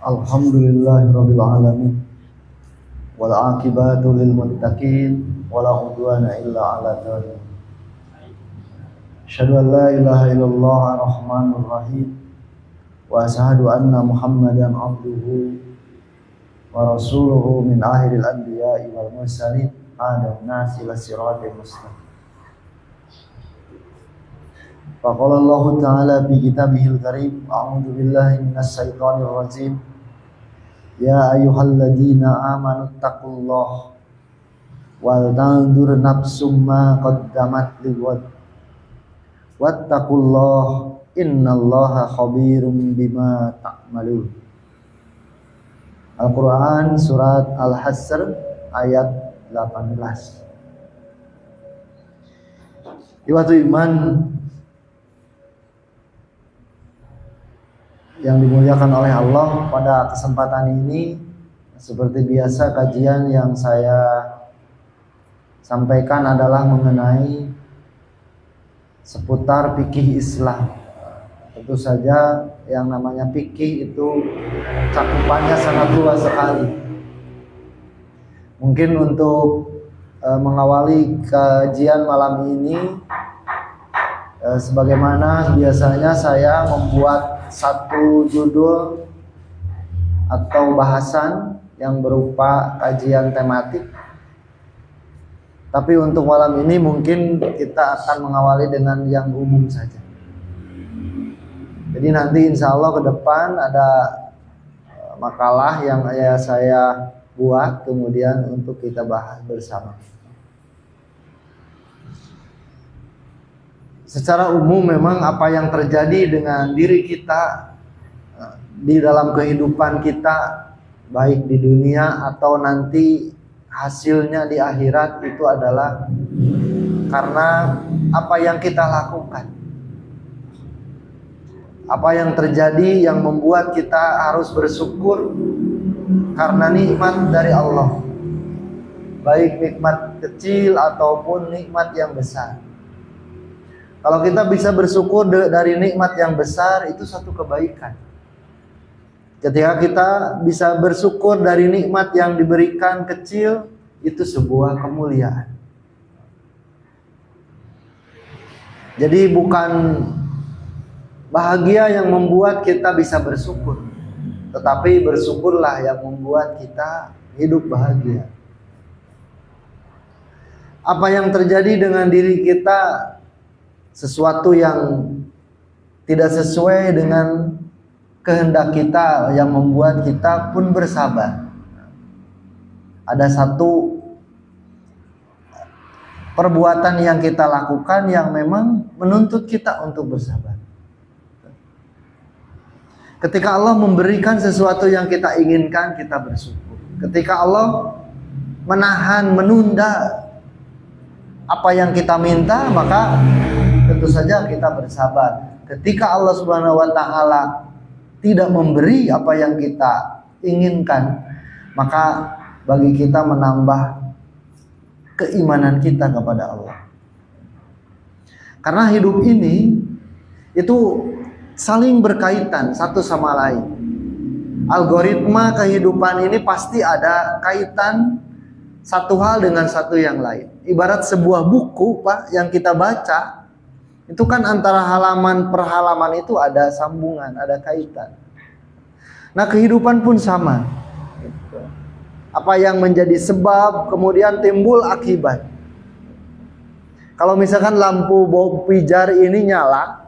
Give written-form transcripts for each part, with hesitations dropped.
Alhamdulillahirabbil alamin wal aqibatu lil muttaqin wala udwana illa 'alal zalimin. Asyhadu an la ilaha illallah ar-rahmanur rahim wa asyhadu anna Muhammadan abduhu wa rasuluhu min akhiril anbiya'i wal mursalin adan nasi ila siratal mustaqim. Faqala Allah Ta'ala fi kitabihil karim, a'udzu billahi minasy syaithanir rajim. Ya ayyuhalladzina amanu taqullaha wal tanzur nafsum ma qaddamat lighad wattaqullaha innallaha khabirum bima ta'malun. Al-Quran surat Al-Hasr ayat 18. Iwatu iman yang dimuliakan oleh Allah, pada kesempatan ini seperti biasa kajian yang saya sampaikan adalah mengenai seputar fikih Islam. Tentu saja yang namanya fikih itu cakupannya sangat luas sekali. Mungkin untuk mengawali kajian malam ini, sebagaimana biasanya saya membuat satu judul atau bahasan yang berupa kajian tematik. Tapi untuk malam ini mungkin kita akan mengawali dengan yang umum saja. Jadi nanti insya Allah ke depan ada makalah yang saya buat kemudian untuk kita bahas bersama. Secara umum memang apa yang terjadi dengan diri kita di dalam kehidupan kita, baik di dunia atau nanti hasilnya di akhirat, itu adalah karena apa yang kita lakukan. Apa yang terjadi yang membuat kita harus bersyukur karena nikmat dari Allah, baik nikmat kecil ataupun nikmat yang besar. Kalau kita bisa bersyukur dari nikmat yang besar, itu satu kebaikan. Ketika kita bisa bersyukur dari nikmat yang diberikan kecil, itu sebuah kemuliaan. Jadi bukan bahagia yang membuat kita bisa bersyukur, tetapi bersyukurlah yang membuat kita hidup bahagia. Apa yang terjadi dengan diri kita, sesuatu yang tidak sesuai dengan kehendak kita yang membuat kita pun bersabar. Ada satu perbuatan yang kita lakukan yang memang menuntut kita untuk bersabar. Ketika Allah memberikan sesuatu yang kita inginkan, kita bersyukur. Ketika Allah menahan, menunda apa yang kita minta, maka tentu saja kita bersabar. Ketika Allah Subhanahu wa Ta'ala tidak memberi apa yang kita inginkan, maka bagi kita menambah keimanan kita kepada Allah. Karena hidup ini itu saling berkaitan satu sama lain. Algoritma kehidupan ini pasti ada kaitan satu hal dengan satu yang lain. Ibarat sebuah buku, Pak, yang kita baca, itu kan antara halaman per halaman itu ada sambungan, ada kaitan. Nah, kehidupan pun sama. Apa yang menjadi sebab kemudian timbul akibat. Kalau misalkan lampu pijar ini nyala,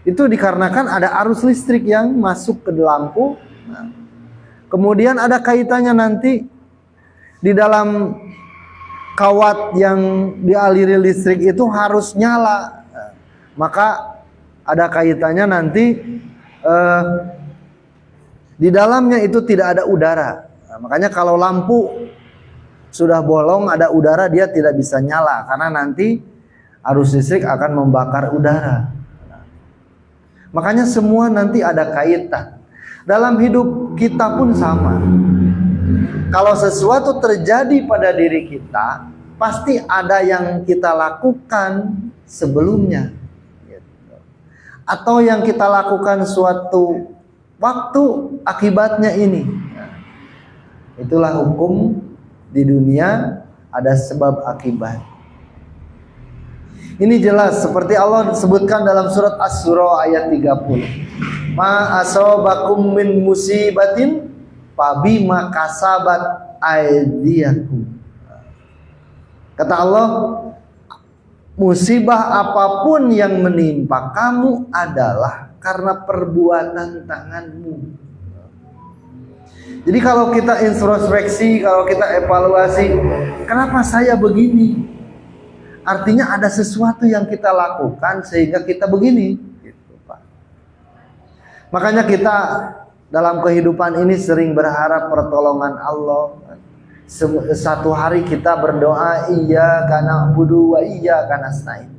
itu dikarenakan ada arus listrik yang masuk ke lampu. Nah, kemudian ada kaitannya nanti di dalam kawat yang dialiri listrik itu harus nyala. Maka ada kaitannya nanti di dalamnya itu tidak ada udara. Nah, makanya kalau lampu sudah bolong, ada udara, dia tidak bisa nyala karena nanti arus listrik akan membakar udara. Nah, makanya semua nanti ada kaitan. Dalam hidup kita pun sama. Kalau sesuatu terjadi pada diri kita, pasti ada yang kita lakukan sebelumnya. Atau yang kita lakukan suatu waktu akibatnya ini. Nah, itulah hukum di dunia, ada sebab akibat. Ini jelas seperti Allah sebutkan dalam surat Asy-Syura ayat 30. Ma asabakum min musibatin fabima kasabat aydiyakum. Kata Allah, musibah apapun yang menimpa kamu adalah karena perbuatan tanganmu. Jadi kalau kita introspeksi, kalau kita evaluasi, kenapa saya begini? Artinya ada sesuatu yang kita lakukan sehingga kita begini, gitu, Pak. Makanya kita dalam kehidupan ini sering berharap pertolongan Allah. Satu hari kita berdoa, iyyaka na'budu wa iyyaka nasta'in.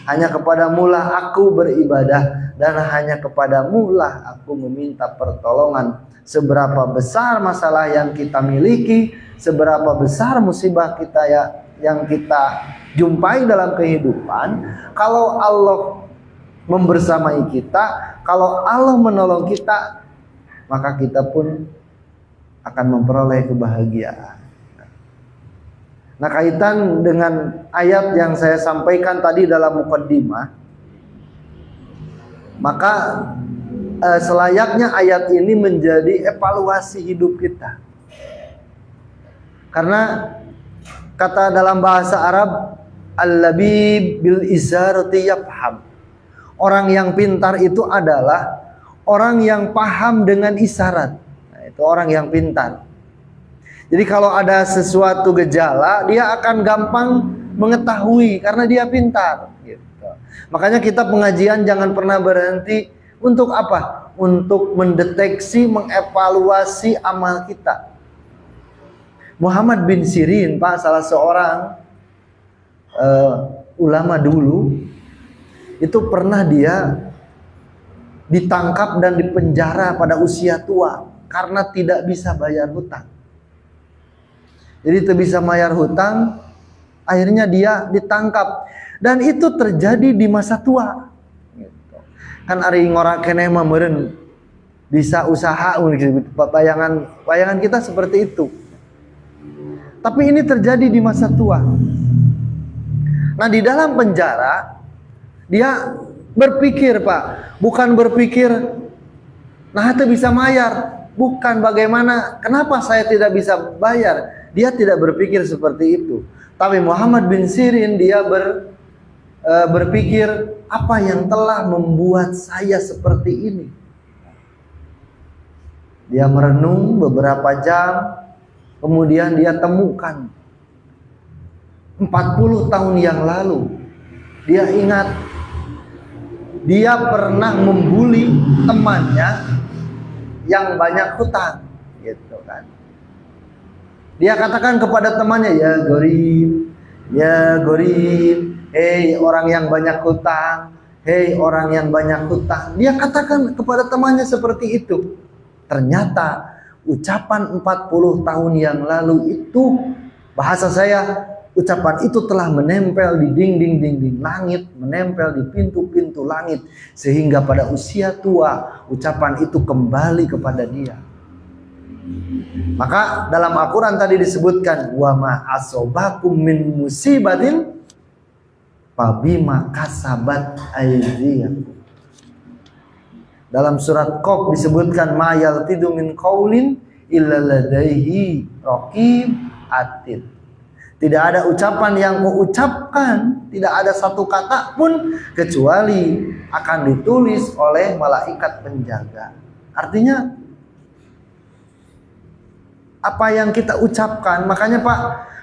Hanya kepadamu lah aku beribadah dan hanya kepadamu lah aku meminta pertolongan. Seberapa besar masalah yang kita miliki, seberapa besar musibah kita yang kita jumpai dalam kehidupan, kalau Allah membersamai kita, kalau Allah menolong kita, maka kita pun akan memperoleh kebahagiaan. Nah, kaitan dengan ayat yang saya sampaikan tadi dalam mukaddimah, maka selayaknya ayat ini menjadi evaluasi hidup kita. Karena kata dalam bahasa Arab, al-labib bil isarati yafham. Orang yang pintar itu adalah orang yang paham dengan isyarat. Nah, itu orang yang pintar. Jadi kalau ada sesuatu gejala, dia akan gampang mengetahui karena dia pintar, gitu. Makanya kita pengajian jangan pernah berhenti untuk apa? Untuk mendeteksi, mengevaluasi amal kita. Muhammad bin Sirin, Pak, salah seorang ulama dulu, itu pernah dia ditangkap dan dipenjara pada usia tua karena tidak bisa bayar hutang. Jadi tidak bisa bayar hutang, akhirnya dia ditangkap, dan itu terjadi di masa tua. Gitu. Kan ari ngora keneh mah meureun bisa usaha, bayangan kita seperti itu. Tapi ini terjadi di masa tua. Nah, di dalam penjara dia berpikir, Pak, bukan berpikir nah itu bisa bayar, bukan bagaimana, kenapa saya tidak bisa bayar. Dia tidak berpikir seperti itu. Tapi Muhammad bin Sirin dia berpikir, apa yang telah membuat saya seperti ini? Dia merenung beberapa jam, kemudian dia temukan 40 tahun yang lalu. Dia ingat dia pernah membuli temannya yang banyak hutang, gitu kan. Dia katakan kepada temannya, ya Gorib, hei orang yang banyak hutang, hei orang yang banyak hutang. Dia katakan kepada temannya seperti itu. Ternyata ucapan 40 tahun yang lalu itu, bahasa saya, ucapan itu telah menempel di dinding-dinding langit, menempel di pintu-pintu langit, sehingga pada usia tua ucapan itu kembali kepada dia. Maka dalam Al-Quran tadi disebutkan, wa ma asobakum min musibatin fabima kasabat aydiyakum. Dalam surat Qaf disebutkan, ma yaltidu min qaulin illa ladaihi raqib atid. Tidak ada ucapan yang mengucapkan, tidak ada satu kata pun kecuali akan ditulis oleh malaikat penjaga. Artinya apa yang kita ucapkan, makanya Pak,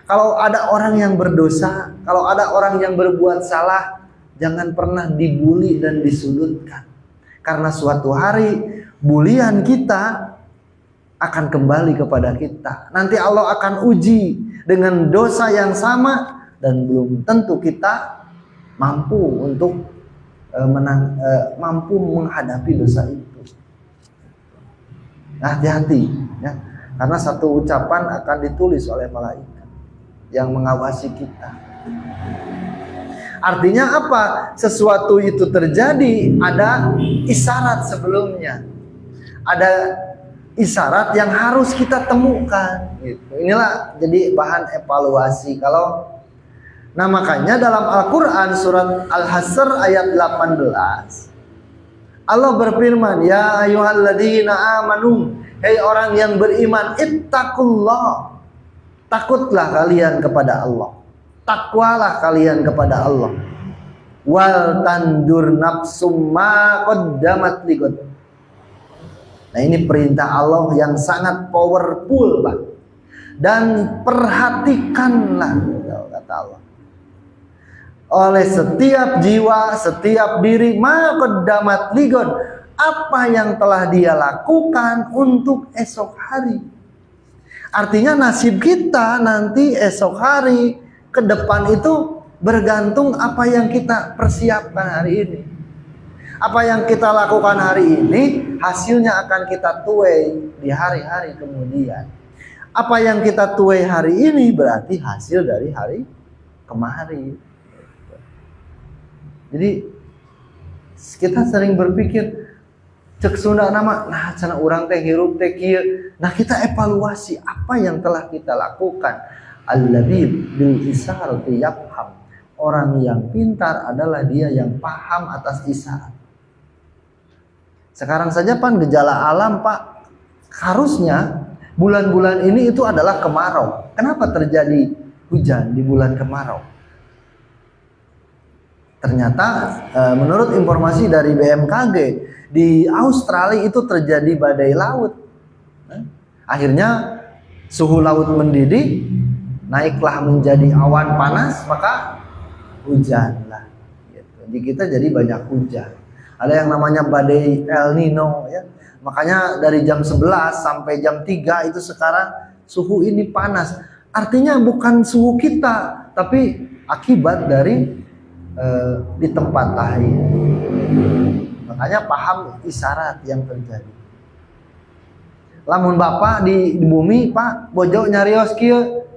kalau ada orang yang berdosa, kalau ada orang yang berbuat salah, jangan pernah dibuli dan disudutkan. Karena suatu hari bulian kita akan kembali kepada kita. Nanti Allah akan uji dengan dosa yang sama dan belum tentu kita mampu untuk mampu menghadapi dosa itu. Nah, hati-hati ya. Karena satu ucapan akan ditulis oleh malaikat yang mengawasi kita. Artinya apa? Sesuatu itu terjadi, ada isyarat sebelumnya. ada isyarat yang harus kita temukan. Gitu. Inilah jadi bahan evaluasi. Nah makanya dalam Al-Quran surat Al-Hasr ayat 18 Allah berfirman, ya ayyuhalladzina amanu, hei orang yang beriman, ittaqullah, takutlah kalian kepada Allah, takwalah kalian kepada Allah, wal tandur nafsum ma qaddamat ligad. Nah ini perintah Allah yang sangat powerful, Pak. Dan perhatikanlah, kata Allah, oleh setiap jiwa, setiap diri, ma qaddamat ligad, apa yang telah dia lakukan untuk esok hari. Artinya nasib kita nanti esok hari ke depan itu bergantung apa yang kita persiapkan hari ini. Apa yang kita lakukan hari ini hasilnya akan kita tuai di hari-hari kemudian. Apa yang kita tuai hari ini berarti hasil dari hari kemarin. Jadi kita sering berpikir cek Sunda nama, nah cenah urang teh hirup teh kieu. Nah kita evaluasi apa yang telah kita lakukan. Al-labib bil isharati yafham. Orang yang pintar adalah dia yang paham atas isyarat. Sekarang saja Pak, gejala alam Pak, harusnya bulan-bulan ini itu adalah kemarau. Kenapa terjadi hujan di bulan kemarau? Ternyata menurut informasi dari BMKG di Australia itu terjadi badai laut. Akhirnya suhu laut mendidih, naiklah menjadi awan panas, maka hujanlah. Jadi kita jadi banyak hujan. Ada yang namanya badai El Nino ya. Makanya dari jam 11 sampai jam 3 itu sekarang suhu ini panas. Artinya bukan suhu kita, tapi akibat dari di tempat lain. Makanya paham isyarat yang terjadi. Lamun bapak di bumi Pak bojo nyarios kieu,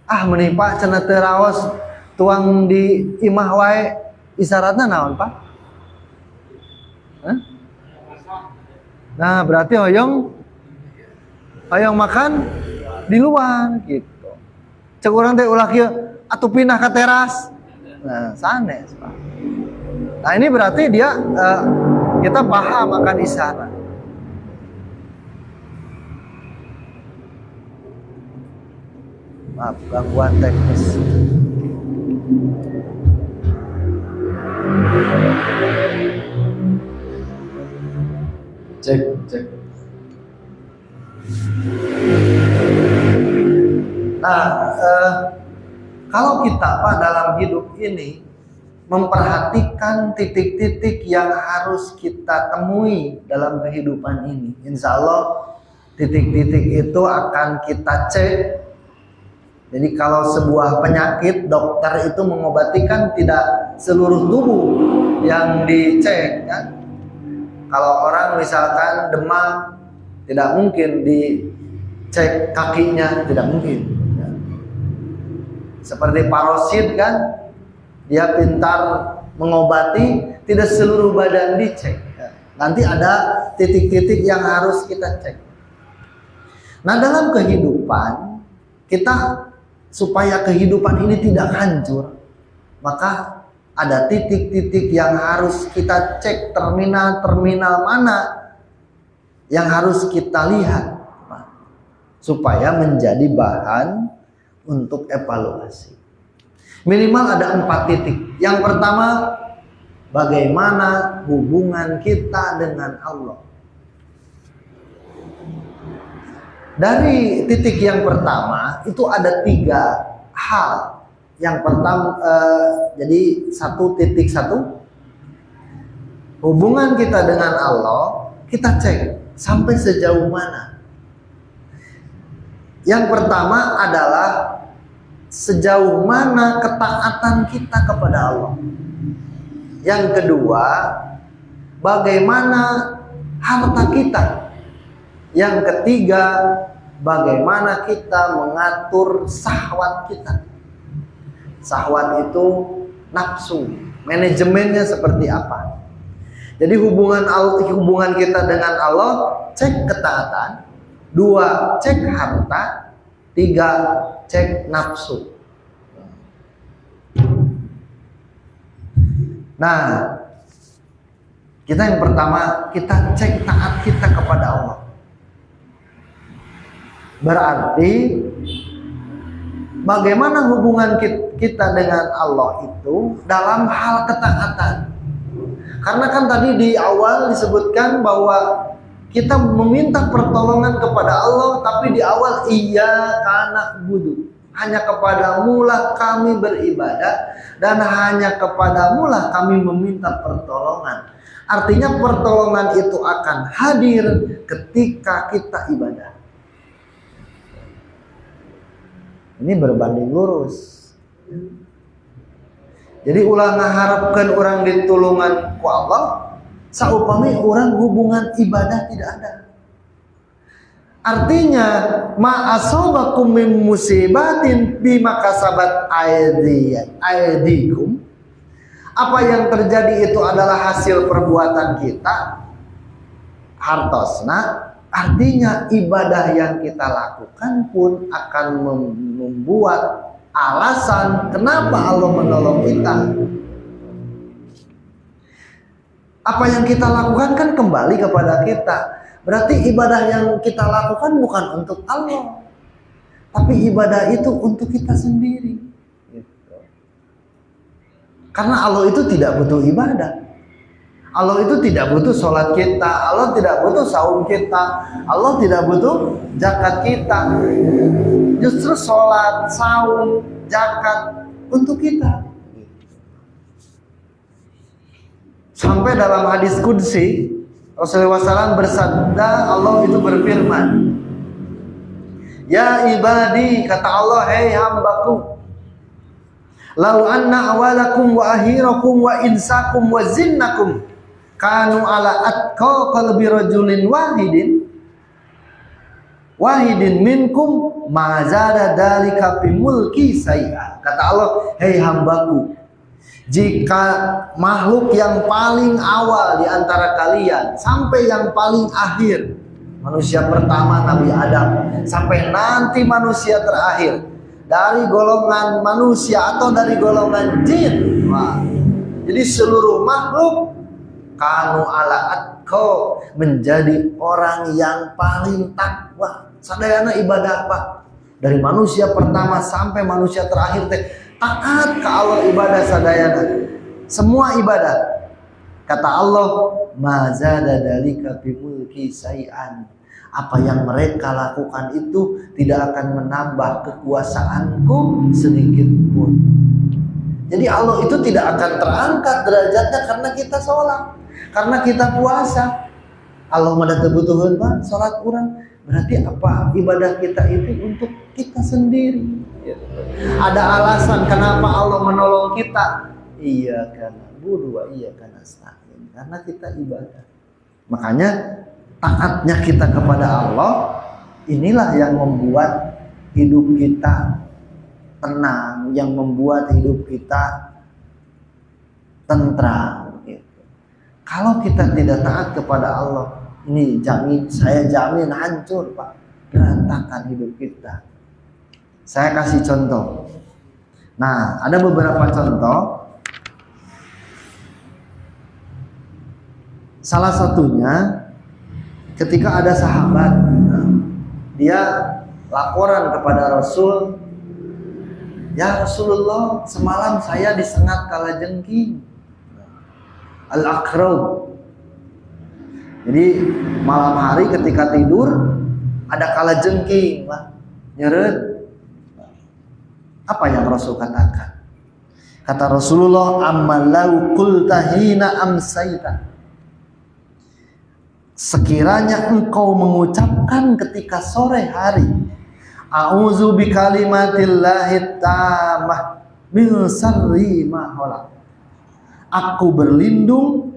meni Pak cenah teu raos tuang di imah wae, isyaratna naon Pak? Nah berarti hoyong makan di luar gitu. Cek urang teh ulah kieu atuh pindah ke teras. Nah, sanes Pak. Nah ini berarti dia kita paham akan isyarat. Maaf, gangguan teknis. Cek. Nah, kalau kita Pak dalam hidup ini memperhatikan titik-titik yang harus kita temui dalam kehidupan ini, insya Allah titik-titik itu akan kita cek. Jadi kalau sebuah penyakit dokter itu mengobatikan tidak seluruh tubuh yang dicek kan. Kalau orang misalkan demam tidak mungkin dicek kakinya, tidak mungkin. Seperti parosit kan, dia pintar mengobati, tidak seluruh badan dicek. Nanti ada titik-titik yang harus kita cek. Nah dalam kehidupan kita, supaya kehidupan ini tidak hancur, maka ada titik-titik yang harus kita cek. Terminal mana yang harus kita lihat supaya menjadi bahan untuk evaluasi. Minimal ada 4 titik. Yang pertama, bagaimana hubungan kita dengan Allah. Dari titik yang pertama itu ada 3 hal. Yang pertama, jadi 1.1, hubungan kita dengan Allah kita cek sampai sejauh mana. Yang pertama adalah sejauh mana ketaatan kita kepada Allah. Yang kedua, bagaimana harta kita. Yang ketiga, bagaimana kita mengatur syahwat kita. Syahwat itu nafsu, manajemennya seperti apa. Jadi hubungan kita dengan Allah, cek ketaatan, 2 cek harta, 3 cek nafsu. Nah, kita yang pertama, kita cek taat kita kepada Allah. Berarti bagaimana hubungan kita dengan Allah itu dalam hal ketaatan. Karena kan tadi di awal disebutkan bahwa kita meminta pertolongan kepada Allah, tapi di awal iyyaka na'budu, hanya kepadamu lah kami beribadah dan hanya kepadamu lah kami meminta pertolongan. Artinya pertolongan itu akan hadir ketika kita ibadah. Ini berbanding lurus. Jadi ulah ngaharapkan orang ditulungan ku Allah, saupami orang hubungan ibadah tidak ada. Artinya ma asabakum min musibatin bima kasabat aydikum, apa yang terjadi itu adalah hasil perbuatan kita, hartosna. Artinya ibadah yang kita lakukan pun akan membuat alasan kenapa Allah menolong kita. Apa yang kita lakukan kan kembali kepada kita. Berarti ibadah yang kita lakukan bukan untuk Allah, tapi ibadah itu untuk kita sendiri. Karena Allah itu tidak butuh ibadah. Allah itu tidak butuh sholat kita, Allah tidak butuh saum kita, Allah tidak butuh zakat kita. Justru sholat, saum, zakat untuk kita. Sampai dalam hadis qudsi Rasulullah SAW bersabda, Allah itu berfirman, ya ibadi, kata Allah, hei hambaku, lau anna awalakum wa akhirakum wa insakum wa zinnakum kanu ala atqa qalbi rajulin wahidin minkum ma zada dalika fi mulki sayya. Kata Allah, hei hambaku, jika makhluk yang paling awal di antara kalian sampai yang paling akhir, manusia pertama Nabi Adam sampai nanti manusia terakhir, dari golongan manusia atau dari golongan jin, jadi seluruh makhluk kanu ala atqa, menjadi orang yang paling takwa. Sadayana ibadah apa? Dari manusia pertama sampai manusia terakhir teh taat ke Allah, ibadah sadayana. Semua ibadah. Kata Allah, mazada dalika fi mulki say'an. Apa yang mereka lakukan itu tidak akan menambah kekuasaanku sedikit pun. Jadi Allah itu tidak akan terangkat derajatnya karena kita sholat, karena kita puasa. Allah mada kebutuhan Pak, sholat kurang. Berarti apa? Ibadah kita itu untuk kita sendiri. Ada alasan kenapa Allah menolong kita. Iya karena budu, iya karena nasta'in. Karena kita ibadah. Makanya taatnya kita kepada Allah, inilah yang membuat hidup kita tenang, yang membuat hidup kita tentram. Gitu. Kalau kita tidak taat kepada Allah, ini saya jamin hancur Pak, berantakan hidup kita. Saya kasih contoh. Nah, ada beberapa contoh. Salah satunya ketika ada sahabat, dia laporan kepada Rasul, ya Rasulullah, semalam saya disengat kalajengking, al-aqrab. Jadi malam hari ketika tidur ada kalajengking, nyeret. Apa yang Rasul katakan? Kata Rasulullah, ammalau qulta hina amsaita. Sekiranya engkau mengucapkan ketika sore hari, a'udzu bikalimatillahi tammah min syarri ma khalaq. Aku berlindung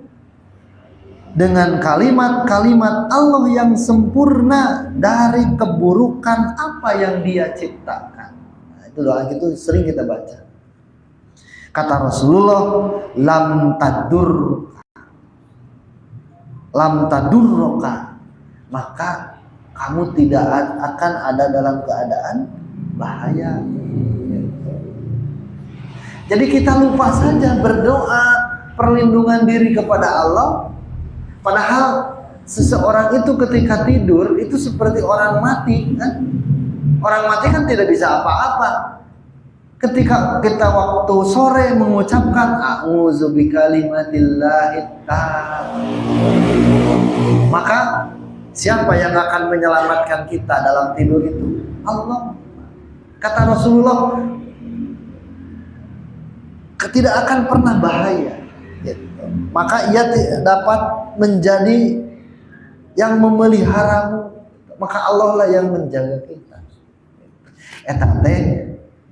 dengan kalimat-kalimat Allah yang sempurna dari keburukan apa yang Dia ciptakan. Nah, itu doa itu sering kita baca. Kata Rasulullah, lam tadur, lam tadurroka, maka kamu tidak akan ada dalam keadaan bahaya. Jadi kita lupa saja berdoa perlindungan diri kepada Allah, padahal seseorang itu ketika tidur itu seperti orang mati kan? Orang mati kan tidak bisa apa-apa. Ketika kita waktu sore mengucapkan a'udzu bikalimatillahi tammah, maka siapa yang akan menyelamatkan kita dalam tidur itu? Allah. Kata Rasulullah, tidak akan pernah bahaya. Maka ia dapat menjadi yang memeliharamu, maka Allah lah yang menjaga kita. Eta teh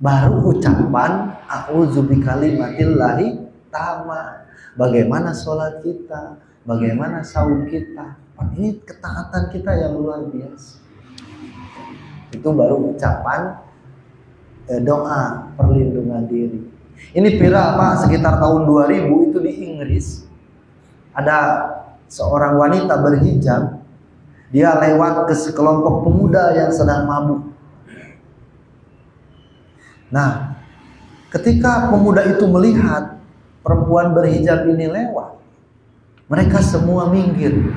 baru ucapan a'udzu bikalimatillahi tammah. Bagaimana sholat kita, bagaimana saum kita, ini ketaatan kita yang luar biasa. Itu baru ucapan doa perlindungan diri. Ini viral Pak, sekitar tahun 2000 itu di Inggris. Ada seorang wanita berhijab, dia lewat ke sekelompok pemuda yang sedang mabuk. Nah, ketika pemuda itu melihat perempuan berhijab ini lewat, mereka semua minggir.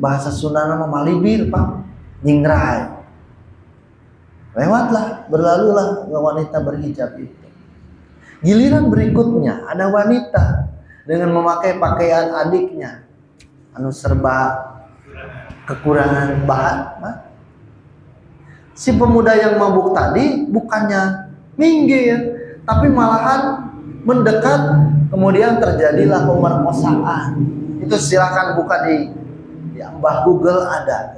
Bahasa Sunda nama malibir Pak, nyingrai. Lewatlah, berlalulah wanita berhijab itu. Giliran berikutnya ada wanita dengan memakai pakaian adiknya, anu serba kekurangan bahan. Si pemuda yang mabuk tadi bukannya minggir, tapi malahan mendekat, kemudian terjadilah pemerkosaan. Itu silakan buka di Mbah Google ada.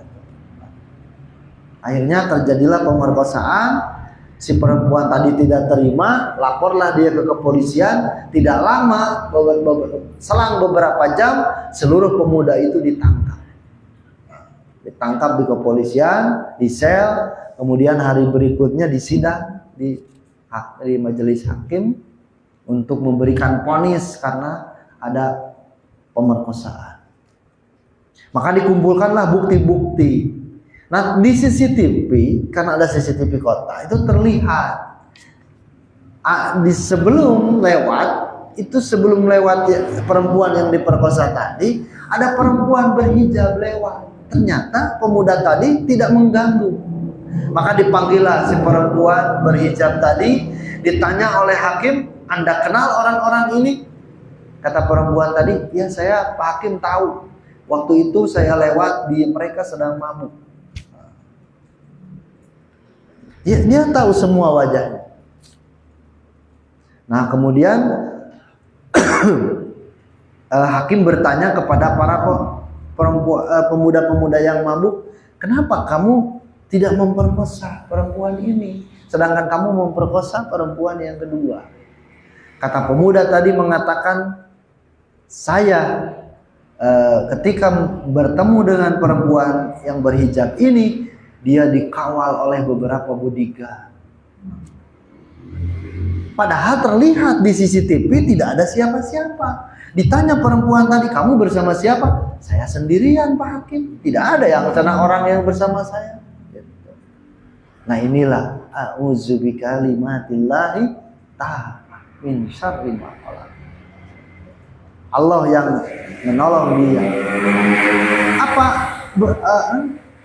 Akhirnya terjadilah pemerkosaan. Si perempuan tadi tidak terima, laporlah dia ke kepolisian. Tidak lama, selang beberapa jam, seluruh pemuda itu ditangkap. Ditangkap di kepolisian, di sel, kemudian hari berikutnya disidang di majelis hakim untuk memberikan vonis karena ada pemerkosaan. Maka dikumpulkanlah bukti-bukti. Nah, di CCTV, karena ada CCTV kota, itu terlihat sebelum lewat perempuan yang diperkosa tadi, ada perempuan berhijab lewat. Ternyata pemuda tadi tidak mengganggu. Maka dipanggillah si perempuan berhijab tadi, ditanya oleh hakim, Anda kenal orang-orang ini? Kata perempuan tadi, ya saya Pak Hakim tahu. Waktu itu saya lewat, mereka sedang mabuk. Dia tahu semua wajahnya. Nah, kemudian hakim bertanya kepada para pemuda-pemuda yang mabuk, kenapa kamu tidak memperkosa perempuan ini, sedangkan kamu memperkosa perempuan yang kedua? Kata pemuda tadi mengatakan, saya ketika bertemu dengan perempuan yang berhijab ini, dia dikawal oleh beberapa bodyguard. Padahal terlihat di CCTV tidak ada siapa-siapa. Ditanya perempuan tadi, kamu bersama siapa? Saya sendirian Pak Hakim. Tidak ada yang sana orang yang bersama saya. Nah inilah a'udzu bikalimatillahi tammah min syarri ma khalaq. Allah yang menolong dia. Apa?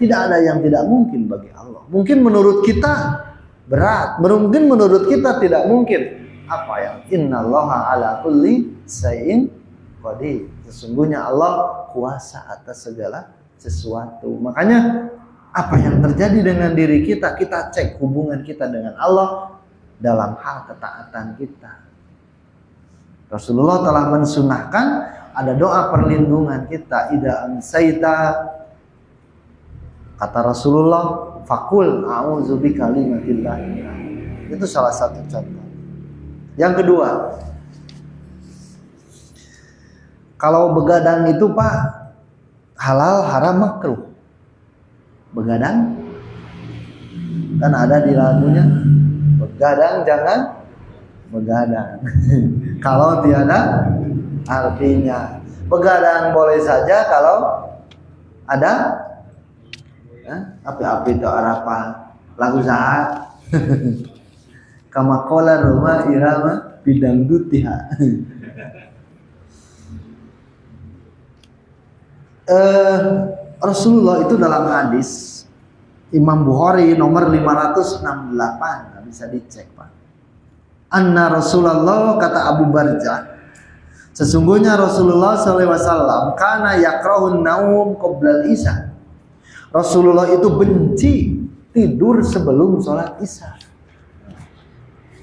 Tidak ada yang tidak mungkin bagi Allah. Mungkin menurut kita berat, mungkin menurut kita tidak mungkin. Apa yang innallaha ala kulli syai'in qadir. Sesungguhnya Allah kuasa atas segala sesuatu. Makanya apa yang terjadi dengan diri kita, kita cek hubungan kita dengan Allah dalam hal ketaatan kita. Rasulullah telah mensunahkan ada doa perlindungan kita. Idza amsaita, kata Rasulullah, fakul a'udzu bikalimatillahi. Itu salah satu contoh. Yang kedua, kalau begadang itu Pak, halal, haram, makruh. Begadang kan ada di lagunya, begadang jangan begadang. Kalau tiada artinya, Begadang boleh saja kalau ada api-api itu apa lagu zahat. Kamakola rumah irama bidang dutiha. Rasulullah itu dalam hadis Imam Bukhari nomor 568, bisa dicek Pak. Anna Rasulullah, kata Abu Barzah, sesungguhnya Rasulullah SAW kana yakrahun naum qoblal isya. Rasulullah itu benci tidur sebelum sholat isya.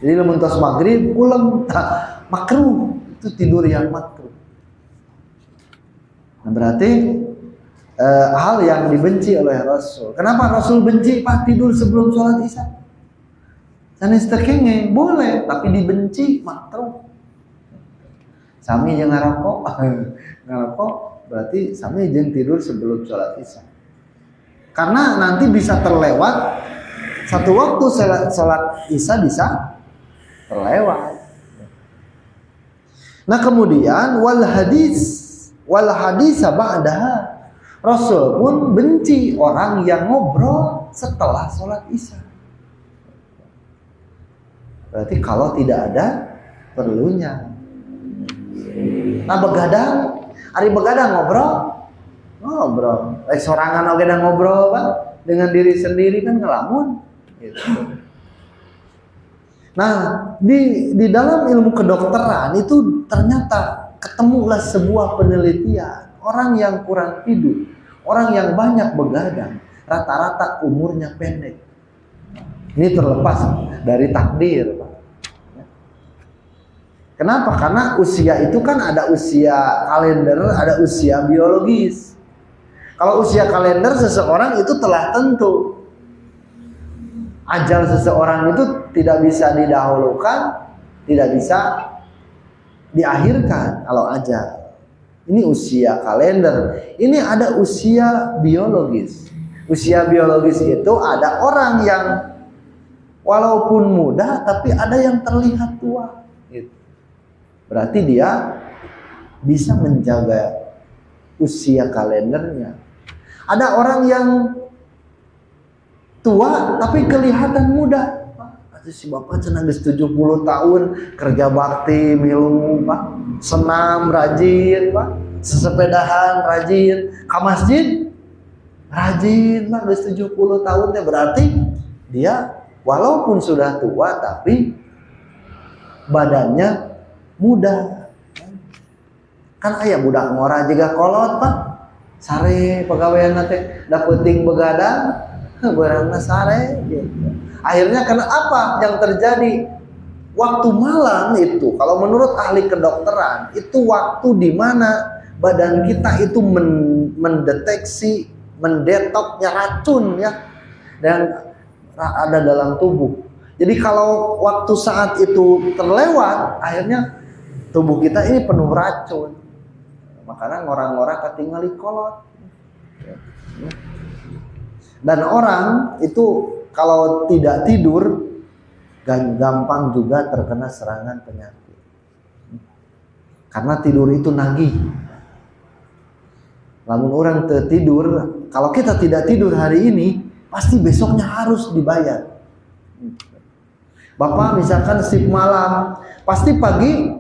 Jadi lamun tos maghrib ulang makruh, itu tidur yang makruh. Nah, berarti hal yang dibenci oleh Rasul. Kenapa Rasul benci Pak tidur sebelum sholat isya? Sanes terkenge boleh, tapi dibenci makruh. Sami jeung ngarokok, ngarokok berarti sami jeung tidur sebelum sholat isya. Karena nanti bisa terlewat satu waktu sholat isya bisa terlewat. Nah kemudian wal hadis ba'daha. Rasul pun benci orang yang ngobrol setelah sholat isya. Berarti kalau tidak ada perlunya. Nah begadang, hari begadang ngobrol. Sorangan oge ngobrol Pak dengan diri sendiri kan ngelamun. Gitu. Nah di dalam ilmu kedokteran itu ternyata ketemulah sebuah penelitian. Orang yang kurang tidur, orang yang banyak begadang, rata-rata umurnya pendek. Ini terlepas dari takdir, Pak. Kenapa? Karena usia itu kan ada usia kalender, ada usia biologis. Kalau usia kalender seseorang itu telah tentu. Ajal seseorang itu tidak bisa didahulukan, tidak bisa diakhirkan kalau ajal. Ini usia kalender. Ini ada usia biologis. Usia biologis itu ada orang yang walaupun muda tapi ada yang terlihat tua. Gitu. Berarti dia bisa menjaga usia kalendernya. Ada orang yang tua tapi kelihatan muda. Si bapak cenah geus 70 tahun kerja bakti milu Pak, senam rajin Pak, sesepedahan rajin, ke masjid rajin Pak, geus 70 tahun teh berarti dia walaupun sudah tua tapi badannya muda. Kan aya budak ngora juga kolot Pak, sare pegawaian teh da penting begadang, beurangna sare gitu. Akhirnya karena apa yang terjadi? Waktu malam itu, kalau menurut ahli kedokteran, itu waktu di mana badan kita itu mendeteksi, mendetoknya racun ya, dan ada dalam tubuh. Jadi kalau waktu saat itu terlewat, akhirnya tubuh kita ini penuh racun. Makanya orang-orang ketinggali kolot. Dan orang itu kalau tidak tidur gampang juga terkena serangan penyakit. Karena tidur itu nagih. Lamun orang tertidur, kalau kita tidak tidur hari ini, pasti besoknya harus dibayar. Bapak misalkan shift malam, pasti pagi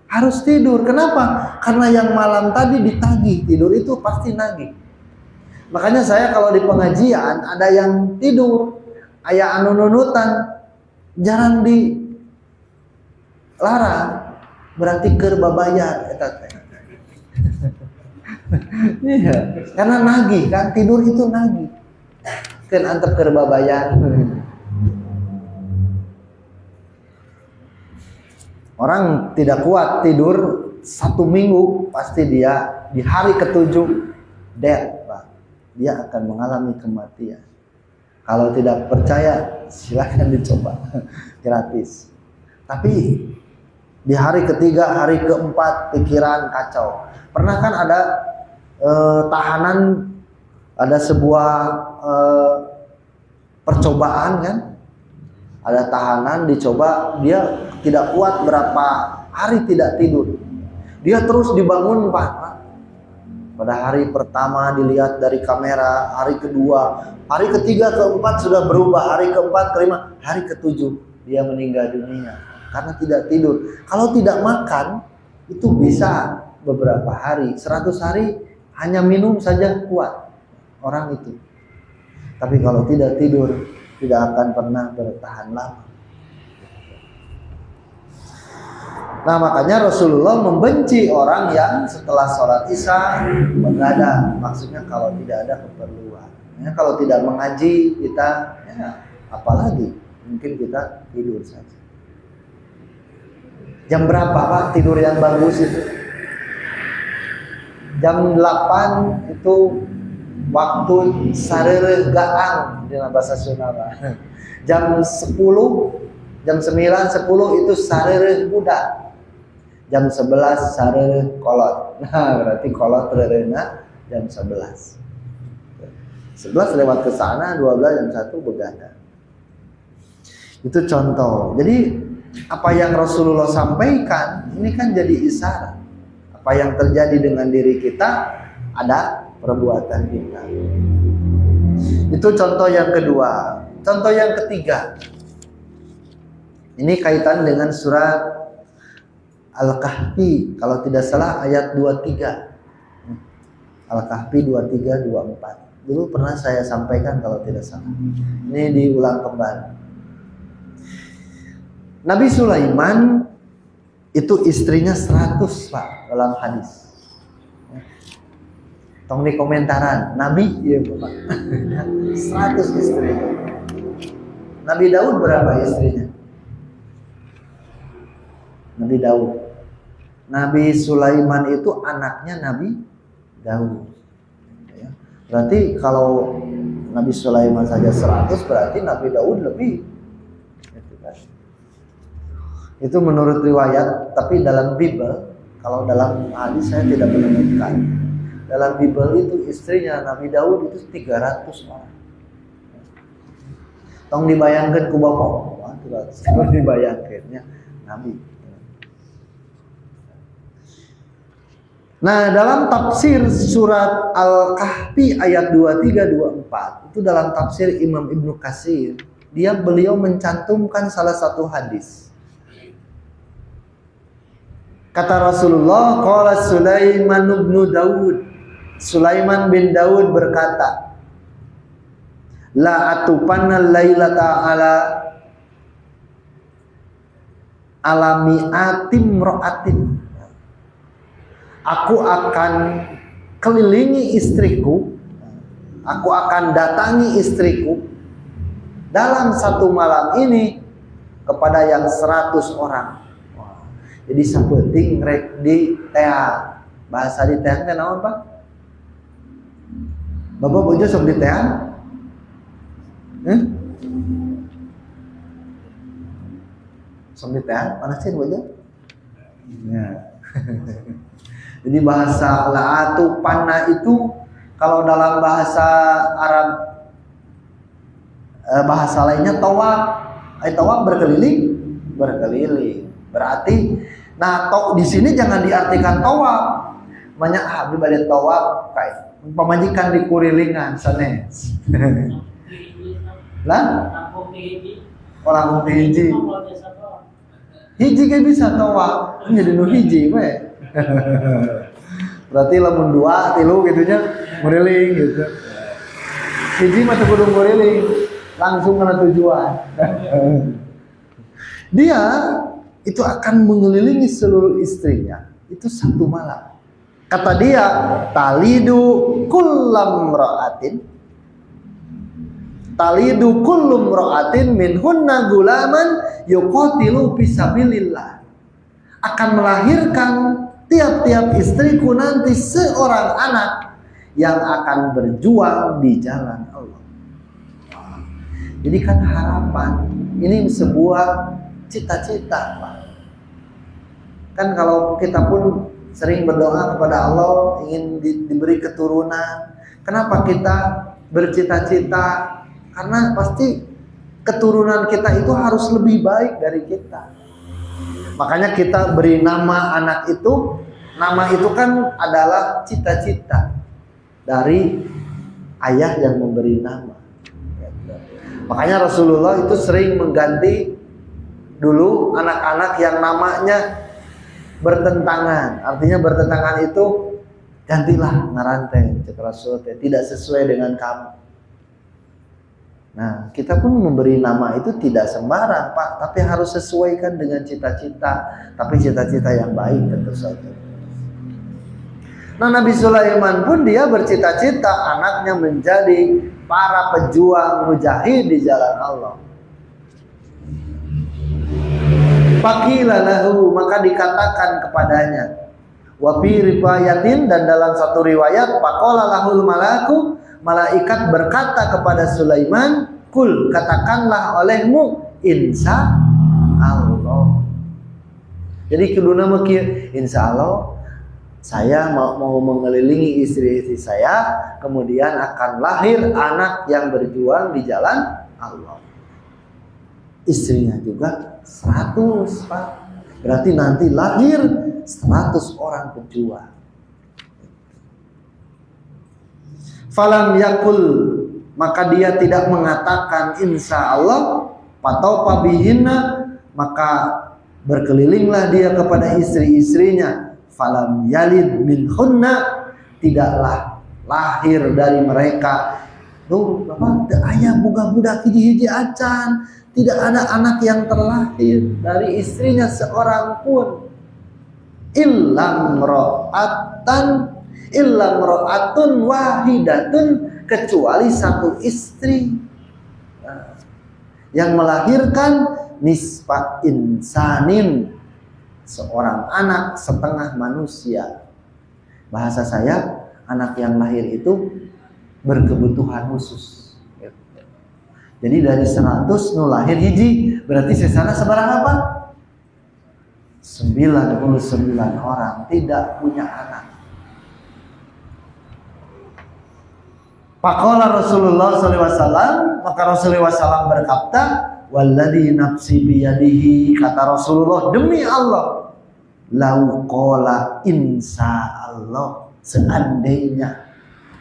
harus tidur. Kenapa? Karena yang malam tadi ditagih, tidur itu pasti nagih. Makanya saya kalau di pengajian ada yang tidur, aya anu nunutan, jarang dilarang, berarti keur babayar eta teh. Iya, karena nagih kan, tidur itu nagih. Keun antep keur babayar. Orang tidak kuat tidur 1 minggu, pasti dia di hari ke-7 dead, Pak. Dia akan mengalami kematian. Kalau tidak percaya, silahkan dicoba, gratis. Tapi di hari ketiga, hari keempat, pikiran kacau. Pernah kan ada tahanan, ada sebuah percobaan kan? Ada tahanan dicoba, dia tidak kuat berapa hari tidak tidur. Dia terus dibangun Pak. Pada hari pertama dilihat dari kamera, hari kedua, hari ketiga, keempat sudah berubah, hari keempat, kelima, hari ketujuh dia meninggal dunia karena tidak tidur. Kalau tidak makan itu bisa beberapa hari, 100 hari hanya minum saja kuat orang itu. Tapi kalau tidak tidur tidak akan pernah bertahan lama. Nah, makanya Rasulullah membenci orang yang setelah sholat isya begadang. Maksudnya kalau tidak ada keperluan. Ya, kalau tidak mengaji kita, ya, apalagi mungkin kita tidur saja. Jam berapa Pak tidur yang bagus itu? Jam 8 itu waktu sarere gaang di bahasa Sunda. Jam 10, jam 9, 10 itu sarere budak. Jam 11 sarere kolot. Nah, berarti kolot rerena jam 11. 11 lewat ke sana, 12 jam 1 begadang. Itu contoh. Jadi apa yang Rasulullah sampaikan ini kan jadi isyarat. Apa yang terjadi dengan diri kita ada perbuatan kita. Itu contoh yang kedua. Contoh yang ketiga. Ini kaitan dengan surat Al-Kahfi, kalau tidak salah ayat 23. Al-Kahfi 23, 24. Dulu pernah saya sampaikan kalau tidak salah. Ini diulang kembali. Nabi Sulaiman itu istrinya 100 Pak dalam hadis. Tong di komentaran, Nabi ya Pak. 100 istri. Nabi Daud berapa istrinya? Nabi Daud. Nabi Sulaiman itu anaknya Nabi Daud. Ya. Berarti kalau Nabi Sulaiman saja 100, berarti Nabi Daud lebih. Itu menurut riwayat, tapi dalam Bible, kalau dalam hadis saya tidak menemukan. Dalam Bible itu istrinya Nabi Daud itu 300 orang. Tong dibayangkan ku Bapak. 300. Tong dibayangkannya Nabi. Nah, dalam tafsir surat Al-Kahfi ayat 23-24 itu dalam tafsir Imam Ibnu Katsir, beliau mencantumkan salah satu hadis. Kata Rasulullah, qala Sulaiman bin Daud. Sulaiman bin Daud berkata, la atupanna lailata alami atim ro'atin. Aku akan kelilingi istriku, aku akan datangi istriku dalam satu malam ini kepada yang 100 orang. Jadi sapeting rek di teang. Bahasa di teang teh naon Pak? Bapak bojo sok di teang? Sok di teang? Mana sih bojo? Ya. Jadi bahasa la'atu panna itu kalau dalam bahasa Arab bahasa lainnya tawaf. Tawaf berkeliling. Berarti nah di sini jangan diartikan tawaf. Banyak habis balik tawaf kayak pemajikan di kurilingan sanes. Lah? Orang hiji. Hiji ge bisa tawaf. Jadi nu hiji we. Berarti lamun 2, 3 gitunya nguriling gitu. Hiji mah teu kudu nguriling, langsung kena tujuan. Dia itu akan mengelilingi seluruh istrinya itu satu malam. Kata dia, talidu kullam ra'atin kullum ra'atin minhunna gulaman yuqatilu fisabilillah. Akan melahirkan tiap-tiap istriku nanti seorang anak yang akan berjuang di jalan Allah. Jadi kan harapan, ini sebuah cita-cita Pak. Kan kalau kita pun sering berdoa kepada Allah ingin diberi keturunan. Kenapa kita bercita-cita? Karena pasti keturunan kita itu harus lebih baik dari kita. Makanya kita beri nama anak itu Nama itu kan adalah cita-cita dari ayah yang memberi nama. Makanya Rasulullah itu sering mengganti dulu anak-anak yang namanya bertentangan. Artinya bertentangan itu gantilah ngaranten cek Rasul tidak sesuai dengan kamu. Nah, kita pun memberi nama itu tidak sembarang, Pak, tapi harus sesuaikan dengan cita-cita, tapi cita-cita yang baik tentu saja. Nah, Nabi Sulaiman pun dia bercita-cita anaknya menjadi para pejuang mujahid di jalan Allah. Faqila lahu, maka dikatakan kepadanya. Wa fi riwayatin, dan dalam satu riwayat, faqala lahul malaku, malaikat berkata kepada Sulaiman, kul, katakanlah olehmu, insya Allah. Jadi kuduna meukieu, insya Allah saya mau mengelilingi istri-istri saya, kemudian akan lahir anak yang berjuang di jalan Allah. Istrinya juga 100, Pak. Berarti nanti lahir 100 orang pejuang. Falam yakul, maka dia tidak mengatakan insya Allah, atau pabihinna, maka berkelilinglah dia kepada istri-istrinya. Falam yalid minhunna, tidaklah lahir dari mereka. Tuh, Bapak, ayah budak-budak hiji-hiji acan, tidak ada anak yang terlahir dari istrinya seorang pun. Illam ro'atun wahidatun, kecuali satu istri yang melahirkan nisfa insanin, seorang anak setengah manusia. Bahasa saya, anak yang lahir itu berkebutuhan khusus. Jadi dari 100 nu lahir hiji, berarti sesana seberapa? 99 orang tidak punya anak. Faqala Rasulullah SAW, maka Rasulullah SAW berkata, walladzi nafsi biyadihi, kata Rasulullah, demi Allah, lau qala insya Allah, seandainya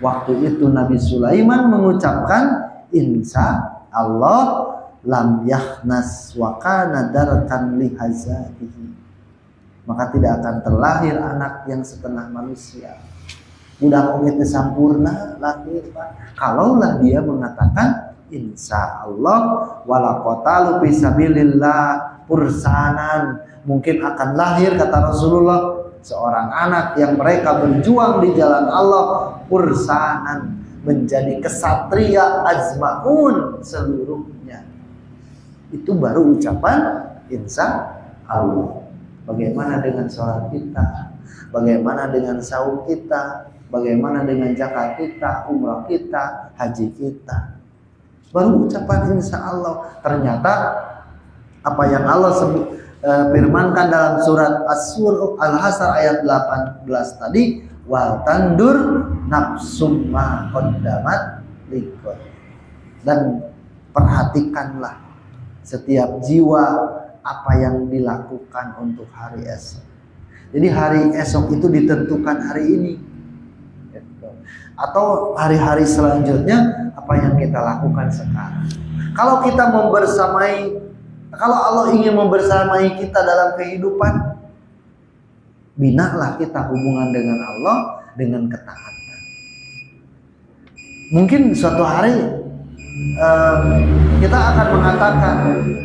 waktu itu Nabi Sulaiman mengucapkan insya Allah, lam yahnas wa kana darkan li hazatihi, maka tidak akan terlahir anak yang setengah manusia. Udah oge teu sampurna lahir, Pak. Kalaulah dia mengatakan insya Allah, wala qatalu fi sabilillah pursanan, mungkin akan lahir, kata Rasulullah, seorang anak yang mereka berjuang di jalan Allah pursanan, menjadi kesatria azmaun seluruhnya. Itu baru ucapan insya Allah. Bagaimana dengan sholat kita? Bagaimana dengan saum kita? Bagaimana dengan zakat kita, umrah kita, haji kita? Baru ucapan insya Allah. Ternyata apa yang Allah firmankan dalam surat Al-Hasr ayat 18 tadi, wal tandur nafsum ma qaddamat liqad, dan perhatikanlah setiap jiwa apa yang dilakukan untuk hari esok. Jadi hari esok itu ditentukan hari ini, atau hari-hari selanjutnya apa yang kita lakukan sekarang. Kalau kita kalau Allah ingin membersamai kita dalam kehidupan, binalah kita hubungan dengan Allah dengan ketaatan. Mungkin suatu hari kita akan mengatakan,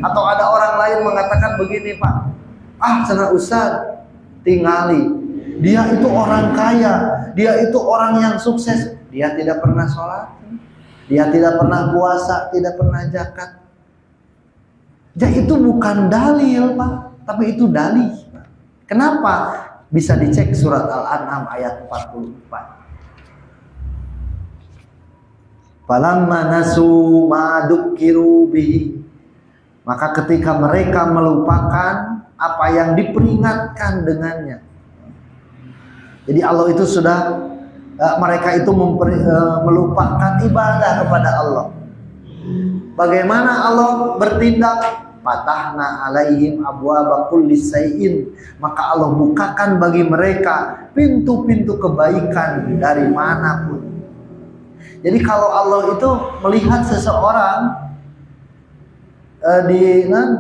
atau ada orang lain mengatakan begini, Pak, cenah Ustaz, tingali, dia itu orang kaya, dia itu orang yang sukses, dia tidak pernah sholat, dia tidak pernah puasa, tidak pernah zakat. Jadi itu bukan dalil, Pak, tapi itu dalih, Pak. Kenapa? Bisa dicek surat Al-An'am ayat 44. Falamma nasu ma dzukiru bihi, maka ketika mereka melupakan apa yang diperingatkan dengannya. Jadi Allah itu sudah mereka itu melupakan ibadah kepada Allah. Bagaimana Allah bertindak? Fatahna alaihim abwaaba kulli syai'in, maka Allah bukakan bagi mereka pintu-pintu kebaikan dari manapun. Jadi kalau Allah itu melihat seseorang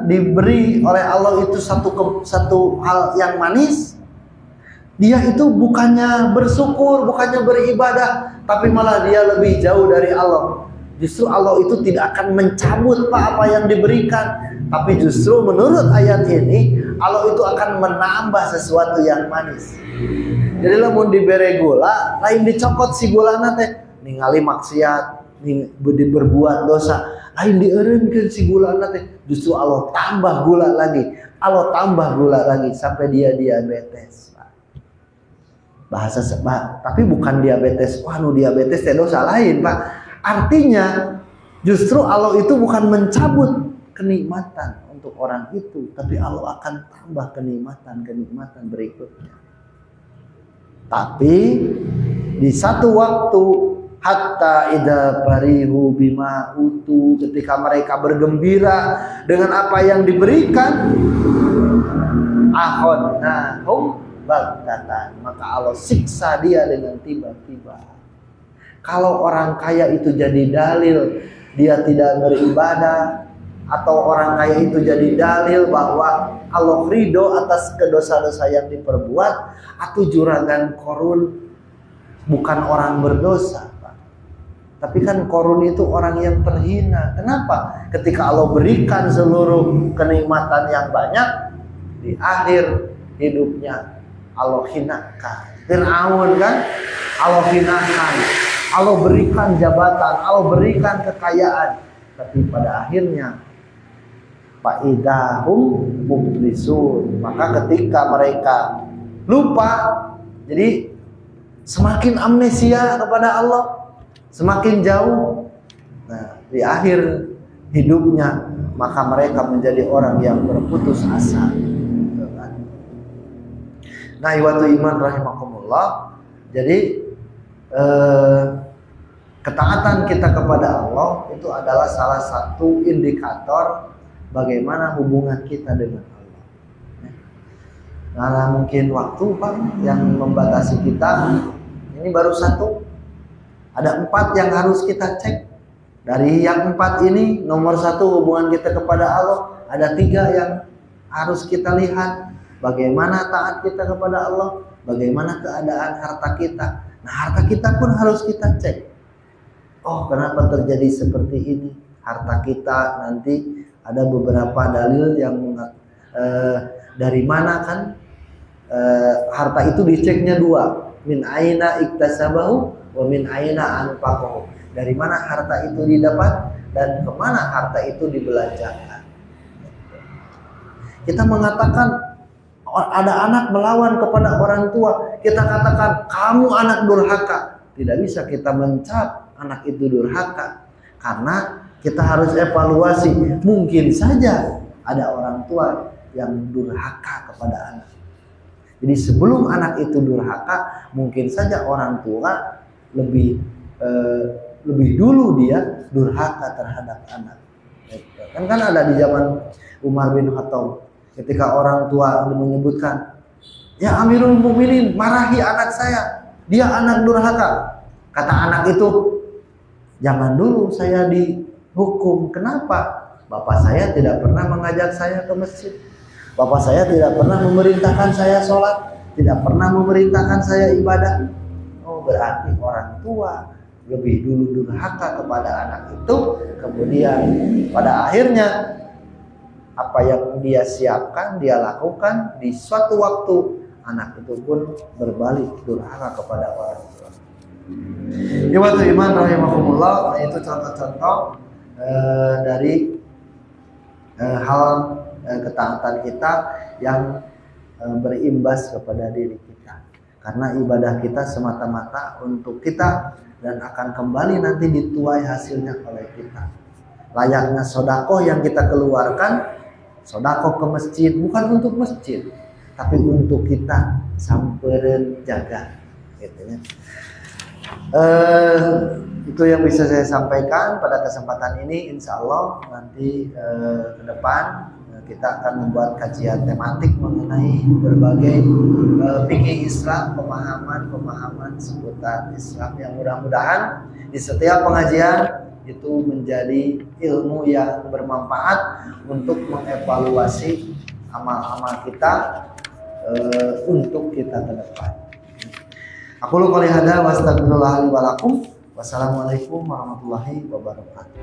diberi oleh Allah itu satu hal yang manis, dia itu bukannya bersyukur, bukannya beribadah, tapi malah dia lebih jauh dari Allah. Justru Allah itu tidak akan mencabut apa yang diberikan, tapi justru menurut ayat ini Allah itu akan menambah sesuatu yang manis. Jadi lamun dibere gula, lain dicokot si gulana teh, ningali maksiat, berbuat dosa, lain dieureunkeun si gulana teh, justru Allah tambah gula lagi, Allah tambah gula lagi sampai dia diabetes. Bahasa tapi bukan diabetes, diabetes teh dosa lain, Pak. Artinya justru Allah itu bukan mencabut kenikmatan untuk orang itu, tapi Allah akan tambah kenikmatan berikutnya. Tapi di satu waktu, hatta idza farihu bima utu, ketika mereka bergembira dengan apa yang diberikan, akhadnahum baghtatan, maka Allah siksa dia dengan tiba-tiba. Kalau orang kaya itu jadi dalil dia tidak beribadah, atau orang kaya itu jadi dalil bahwa Allah ridho atas dosa-dosa yang diperbuat, atau juragan Korun bukan orang berdosa, Pak. Tapi kan Korun itu orang yang terhina. Kenapa? Ketika Allah berikan seluruh kenikmatan yang banyak, di akhir hidupnya Allah hinakan. Fir'aun kan Allah hinakan, Allah berikan jabatan, Allah berikan kekayaan, tapi pada akhirnya fa'idahum mublisun, maka ketika mereka lupa, jadi semakin amnesia kepada Allah, semakin jauh. Nah, di akhir hidupnya maka mereka menjadi orang yang berputus asa. Nah, iwatu iman rahimakumullah. Jadi ketaatan kita kepada Allah itu adalah salah satu indikator bagaimana hubungan kita dengan Allah. Karena mungkin waktu, Pak, yang membatasi kita, ini baru satu. Ada 4 yang harus kita cek. Dari yang 4 ini, nomor 1 hubungan kita kepada Allah. Ada 3 yang harus kita lihat. Bagaimana taat kita kepada Allah, bagaimana keadaan harta kita. Nah, harta kita pun harus kita cek. Oh, kenapa terjadi seperti ini? Harta kita nanti ada beberapa dalil yang dari mana kan harta itu diceknya 2, min aina iktasabahu wa min aina anfaqahu. Dari mana harta itu didapat dan kemana harta itu dibelanjakan. Kita mengatakan ada anak melawan kepada orang tua, kita katakan kamu anak durhaka. Tidak bisa kita mencap anak itu durhaka, karena kita harus evaluasi. Mungkin saja ada orang tua yang durhaka kepada anak. Jadi sebelum anak itu durhaka, mungkin saja orang tua lebih dulu dia durhaka terhadap anak. Kan ada di zaman Umar bin Khattab, ketika orang tua menyebutkan, ya Amirul Mukminin, marahi anak saya, dia anak durhaka. Kata anak itu, jangan dulu saya dihukum. Kenapa? Bapak saya tidak pernah mengajak saya ke masjid. Bapak saya tidak pernah memerintahkan saya sholat, tidak pernah memerintahkan saya ibadah. Oh, berarti orang tua lebih dulu durhaka kepada anak itu. Kemudian pada akhirnya apa yang dia siapkan, dia lakukan, di suatu waktu anak itu pun berbalik durhaka kepada orang tua. Iwatu iman rahimakumullah, itu contoh-contoh dari hal ketaatan kita yang berimbas kepada diri kita. Karena ibadah kita semata-mata untuk kita dan akan kembali nanti dituai hasilnya oleh kita. Layaknya sodakoh yang kita keluarkan, sodakoh ke masjid bukan untuk masjid, tapi untuk kita samperin jaga, gitu ya. Itu yang bisa saya sampaikan pada kesempatan ini. Insya Allah nanti ke depan kita akan membuat kajian tematik mengenai berbagai fikih Islam, pemahaman seputar Islam, yang mudah-mudahan di setiap pengajian itu menjadi ilmu yang bermanfaat untuk mengevaluasi amal-amal kita untuk kita ke depan. Aku qouli hadza wa astagfirullah li wa lakum. Wassalamualaikum warahmatullahi wabarakatuh.